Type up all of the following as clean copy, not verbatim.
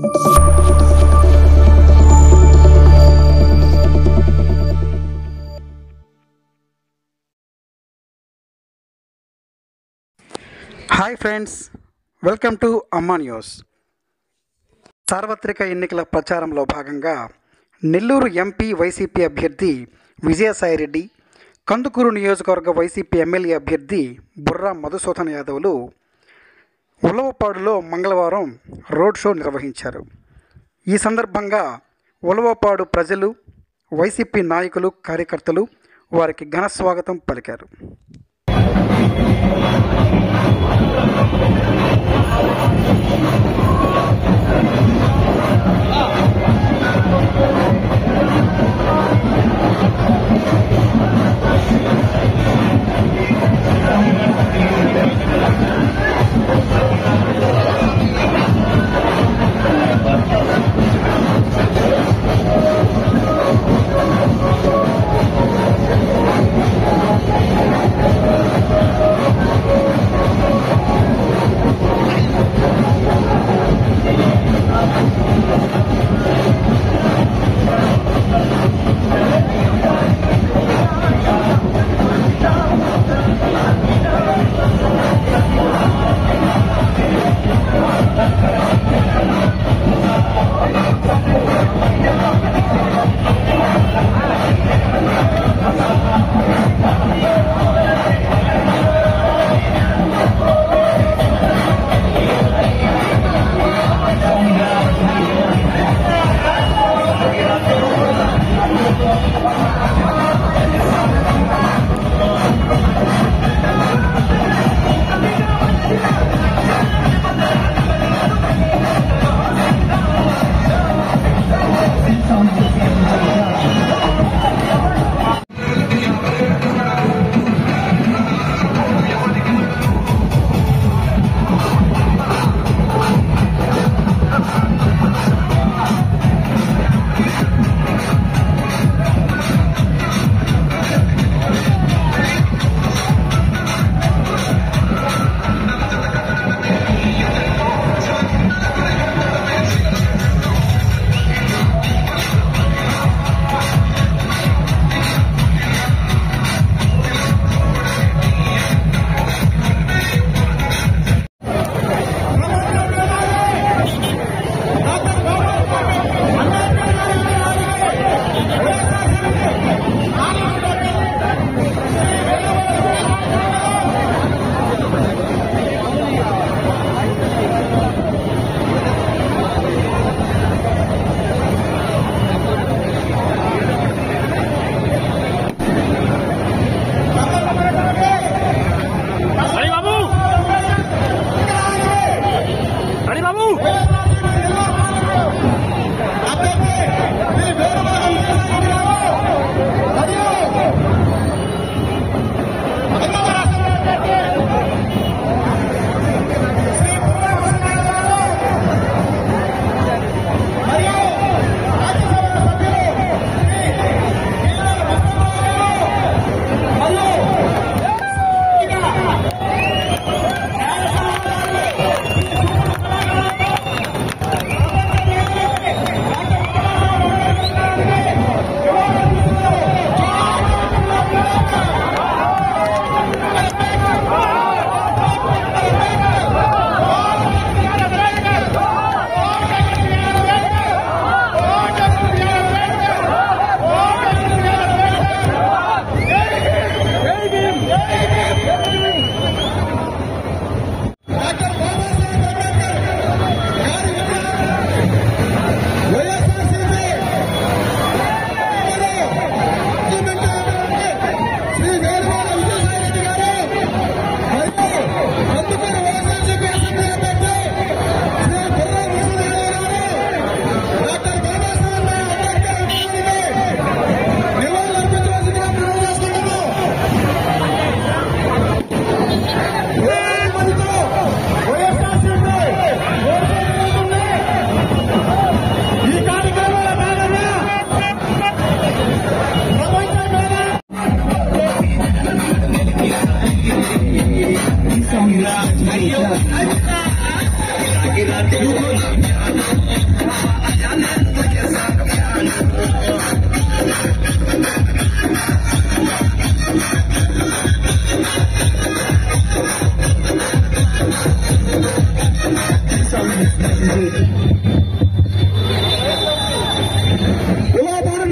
Hi friends, welcome to అమ్మా news. సార్వత్రిక ఎన్నికల ప్రచారంలో భాగంగా నెల్లూరు ఎంపీ వైసీపీ అభ్యర్థి విజయసాయిరెడ్డి, కందుకూరు నియోజకవర్గ వైసీపీ ఎమ్మెల్యే అభ్యర్థి బుర్రా మధుసూదన్ యాదవ్లు ఉలవపాడులో మంగళవారం రోడ్ షో నిర్వహించారు. ఈ సందర్భంగా ఉలవపాడు ప్రజలు, వైసీపీ నాయకులు, కార్యకర్తలు వారికి ఘన స్వాగతం పలికారు.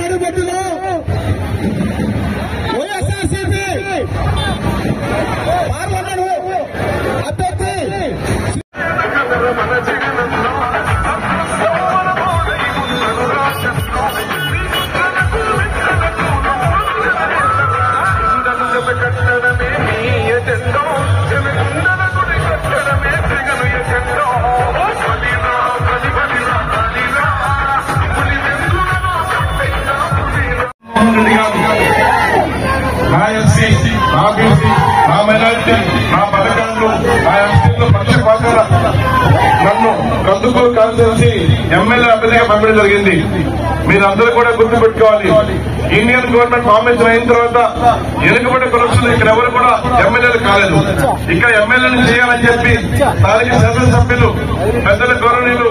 నడుబట్టులో వైఎస్ఆర్సీపీ పార్లమెంట్ అభ్యర్థి నా ఎస్సీ, నా బీసీ, నా మైనారిటీ, నా పథకాలు, నా ఎంపీలు పక్షపాతాల నన్ను కందుకూరు కాన్స్టిట్యూన్సీ ఎమ్మెల్యే అభ్యర్థిగా పంపడం జరిగింది. మీరందరూ కూడా గుర్తుపెట్టుకోవాలి. ఇండియన్ గవర్నమెంట్ ఫార్మేషన్ అయిన తర్వాత వెనుకబడి కులస్తులు ఇక్కడ ఎవరు కూడా ఎమ్మెల్యేలు కాలేదు. ఇక్కడ ఎమ్మెల్యేలు చేయాలని చెప్పి స్థానిక శాసనసభ్యులు పెద్దల గౌరవనీయులు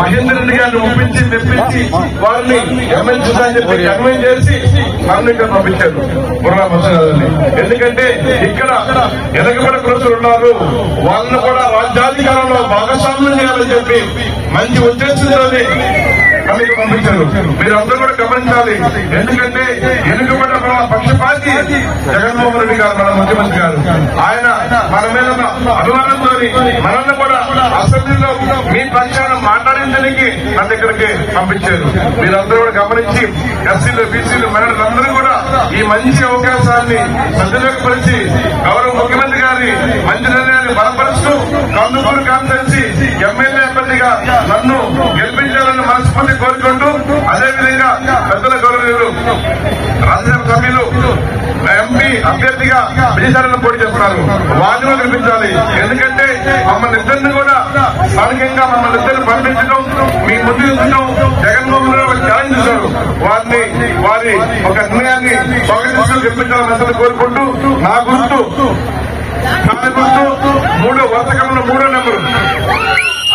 మహేందర్ రెడ్డి గారిని ఒప్పించి మెప్పించి వారిని ఎమ్మెల్యే చూసారని చెప్పి కన్వీన్ చేసి నన్ను ఇక్కడ పంపించారు బుర్రా మసూద్. ఎందుకంటే ఇక్కడ వెనుకబడి కులస్తులు ఉన్నారు, వాళ్ళను కూడా రాజ్యాధికారంలో భాగస్వామ్యం చేయాలని చెప్పి మంచి ఉద్దేశంతోనే మీకు పంపించారు. మీరందరూ కూడా గమనించాలి. ఎందుకంటే వెనుకబడిన పక్షపాతి జగన్మోహన్ రెడ్డి గారు, మన ముఖ్యమంత్రి గారు, ఆయన మన మీద అభిమానంతో మనల్ని కూడా అసెంబ్లీలో మీ పక్షాన మాట్లాడించడానికి మన దగ్గరికి పంపించారు. మీరందరూ కూడా గమనించి ఎస్సీలు, బీసీలు, మహిళలందరూ కూడా ఈ మంచి అవకాశాన్ని సద్వినియోగపరిచి గౌరవ ముఖ్యమంత్రి గారి మంచి నిర్ణయాన్ని బలపరుస్తూ కందుకూరు కాన్స్టిట్యూన్సీ ఎమ్మెల్యే అభ్యర్థిగా నన్ను గెలిపించాలని మనస్ఫూర్తి కోరుకుంటూ, అదేవిధంగా పెద్దల గౌరవనీయులు రాజ్యసభ సభ్యులు ఎంపీ అభ్యర్థిగా విజయసాయిని పోటీ చేస్తున్నారు. వారిని గెలిపించాలి. ఎందుకంటే మమ్మల్ని ఇద్దరిని కూడా స్థానికంగా మమ్మల్ని ఇద్దరిని పంపించడం, మీ ముందు ఉంచడం జగన్మోహన్ రెడ్డి ఛాలెంజ్ చేశారు. వారి ఒక నిర్ణయాన్ని స్వాగతిస్తూ గెలిపించాలని కోరుకుంటూ, నా గుర్తు 3 వర్తకంలో 3వ నెంబరు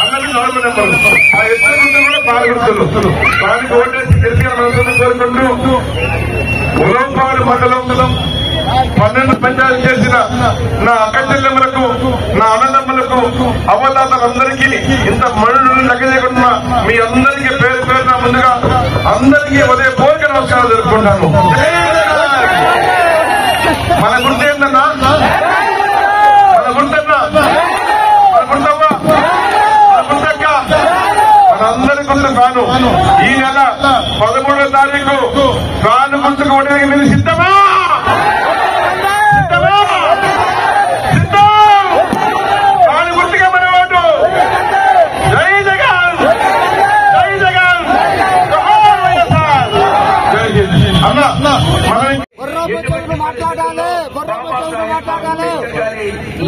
అన్నది 4వ నెంబరు. ఆ ఇద్దరు గుర్తులు కూడా పాల్గొడుతున్నారు. దానికి ఓటేసి గెలిచిన కోరుకుంటూ ఉలంపాడు మండలం 12 పంచాయతీలు చేసిన నా అక్క చెల్లెమ్మలకు, నా అన్నదమ్ములకు, అవ్వదాతలందరికీ, ఇంత మనుడు లెక్క చేయకుండా మీ అందరికీ పేరు పేరున ముందుగా అందరికీ ఉదయపూర్వక నమస్కారాలు జరుపుకుంటాను. మన గుర్తు ఏంటన్నా? మన గుర్తన్నా? మన గుర్తవ్వా? మన గుర్తక్క? మనందరి గుర్తు కాను. ఈ నెల 13వ తారీఖు కాను గుర్తుకు ఓటేకి మీరు సిద్ధమా?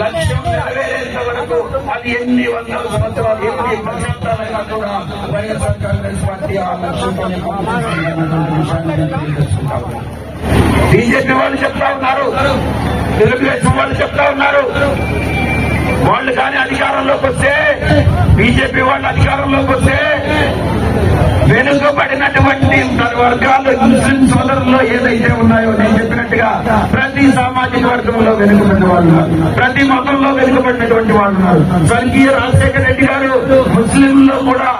లక్ష్యం నెరవేరేంత వరకు అది ఎన్ని వందల సంవత్సరాలు, ఎన్ని దశాబ్దాలైనా కూడా వైఎస్ఆర్ కాంగ్రెస్ పార్టీ ఆ లక్ష్యంతో బీజేపీ వాళ్ళు చెప్తా ఉన్నారు, తెలుగుదేశం వాళ్ళు చెప్తా ఉన్నారు. వాళ్ళు కానీ అధికారంలోకి వస్తే, బీజేపీ వాళ్ళు అధికారంలోకి వస్తే వెనుకబడినటువంటి వర్గాలు, ముస్లిం సోదరుల్లో ఏదైతే ఉన్నాయో నేను చెప్పినట్టుగా ప్రతి సామాజిక వర్గంలో వెనుకబడిన వాళ్ళు ఉన్నారు, ప్రతి మతంలో వెనుకబడినటువంటి వాళ్ళు ఉన్నారు. స్వర్గీయ రాజశేఖర రెడ్డి గారు ముస్లింల్లో కూడా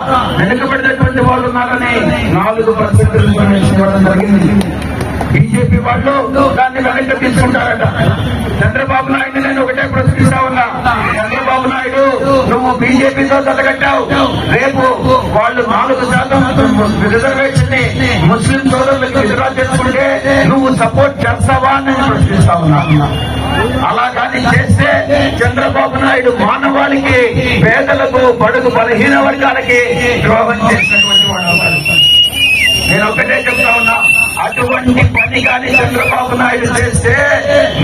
వెనుకబడినటువంటి వాళ్ళు ఉన్నారని 4% ఇవ్వడం జరిగింది. బీజేపీ వాళ్ళు దాన్ని వెనక్కి తీసుకుంటారట. చంద్రబాబు నాయుడు నేను ఒకటే ప్రశ్నిస్తా ఉన్నా, చంద్రబాబు నాయుడు నువ్వు బీజేపీతో జతగట్టావు, రేపు వాళ్ళు 4% రిజర్వేషన్ ని ముస్లిం సోదరులకు విత్డ్రా చేసుకుంటే నువ్వు సపోర్ట్ చేస్తావా అని ప్రశ్నిస్తా ఉన్నా. అలా కానీ చేస్తే చంద్రబాబు నాయుడు మానవాళికి, పేదలకు, బడుగు బలహీన వర్గాలకి ద్రోహం చేసినటువంటి వాడు. నేను ఒకటే చెప్తా ఉన్నా, అటువంటి పని కానీ చంద్రబాబు నాయుడు చేస్తే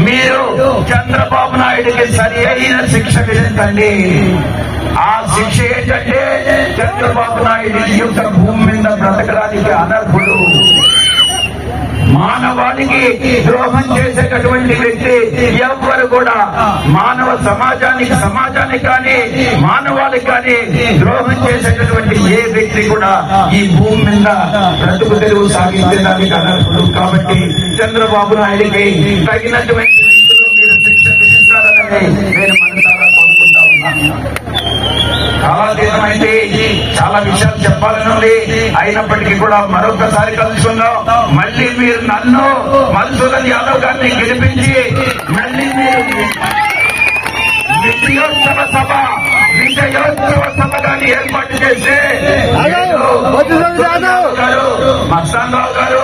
మీరు చంద్రబాబు నాయుడికి సరి అయిన శిక్ష విధించండి. ఆ శిక్ష ఏంటంటే చంద్రబాబు నాయుడు ఈ యొక్క భూమి మీద బ్రతకడానికి అనర్హుడు. మానవాళికి ద్రోహం చేసేటటువంటి వ్యక్తి ఎవ్వరు కూడా మానవ సమాజానికి కానీ మానవాళికి కానీ ద్రోహం చేసేటటువంటి ఏ వ్యక్తి కూడా ఈ భూమి మీద బ్రతుకు తెరువు సాగించడానికి అనర్హుడు. కాబట్టి చంద్రబాబు నాయుడికి తగినటువంటి రీతిలో మీరు శిక్ష విధిస్తారని నేను మనసారా కోరుకుంటా ఉన్నాను. కాలాతీతమైంది, చాలా విషయాలు చెప్పాలని ఉంది. అయినప్పటికీ కూడా మరొకసారి కలుసుకుందాం. మళ్ళీ మీరు నన్ను మధుసూదన్ యాదవ్ గారిని గెలిపించి మళ్ళీ మీరు విజయోత్సవ సభగాన్ని ఏర్పాటు చేస్తే మస్తాన్రావు గారు,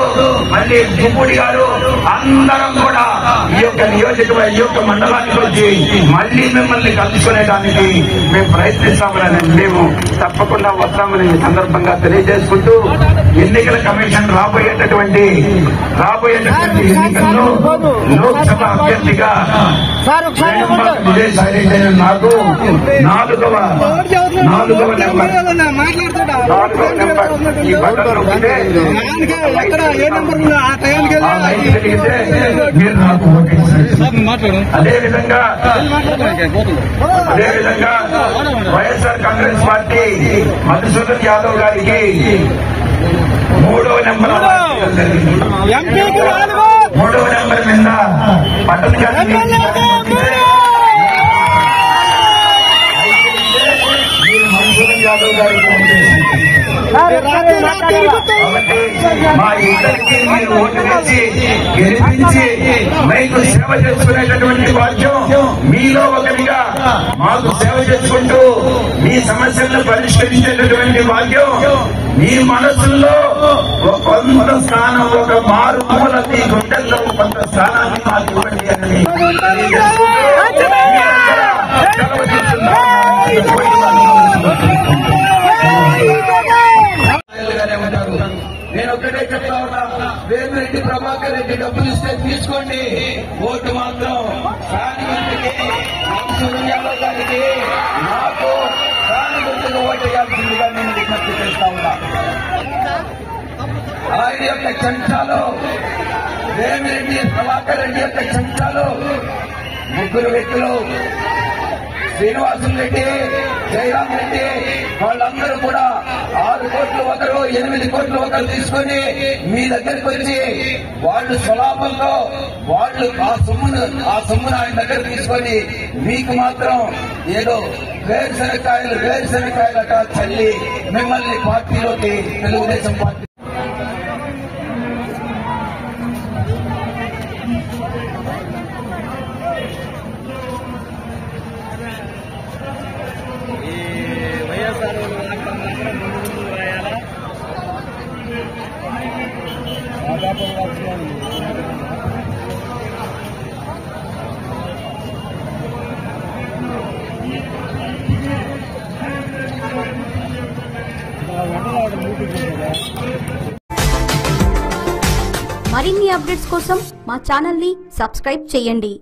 మళ్ళీ దుమ్ముడి గారు అందరం కూడా ఈ యొక్క మండలానికి వచ్చి మళ్ళీ మిమ్మల్ని కలుసుకునేదానికి మేము ప్రయత్నిస్తామని మేము తప్పకుండా వస్తామని ఈ సందర్భంగా తెలియజేసుకుంటూ, ఎన్నికల కమిషన్ రాబోయేటటువంటి ఎన్నికల్లో లోక్సభ అభ్యర్థిగా విజయసాయి రెడ్డి నాకు నాలుగవ నెంబర్ ఈ బటన్ నొక్కితే మీరు నాకు ఓటేసారు. అదేవిధంగా వైఎస్ఆర్ కాంగ్రెస్ పార్టీ మధుసూదన్ యాదవ్ గారికి 3వ నెంబర్ మీద బటన్ యాదవ్ గారికి మా ఇద్దరికి మీరు ఓటు వేసి గెలిపించి మీకు సేవ చేసుకునేటటువంటి భాగ్యం మీలో ఒకరిగా మాకు సేవ చేసుకుంటూ మీ సమస్యలను పరిష్కరించేటటువంటి భాగ్యం మీ మనసుల్లో కొంత స్థానం, ఒక మారుమూల మీ గుండెల్లో కొంత స్థానాన్ని మాకు ఇవ్వండి అని నేను ఒక్కటే చెప్తా ఉన్నా, వేమిరెడ్డి ప్రభాకర్ రెడ్డి డబ్బులు ఇస్తే తీసుకోండి, ఓటు మాత్రం స్థానికులకి మధుసూదన్ యాదవ్ గారికి నాకు స్థానికులకు ఓటు వేయాల్సిందిగా నేను విజ్ఞప్తి చేస్తా ఉన్నా. ఆయన యొక్క చెంచాలో, వేమిరెడ్డి ప్రభాకర్ రెడ్డి యొక్క చెంచాలో 3 వ్యక్తులు, శ్రీనివాసులు రెడ్డి, జయరాం రెడ్డి, వాళ్ళందరూ కూడా 6 కోట్లు ఒకరు, 8 కోట్లు ఒకరు తీసుకొని మీ దగ్గరికి వచ్చి వాళ్ళు స్వలాభంలో వాళ్ళు ఆ సొమ్మును ఆయన దగ్గర తీసుకొని మీకు మాత్రం ఏదో వేరుశనకాయలట చల్లి మిమ్మల్ని పార్టీలోకి, తెలుగుదేశం పార్టీ మరిన్ని అప్డేట్స్ కోసం మా ఛానల్ ని సబ్స్క్రైబ్ చేయండి.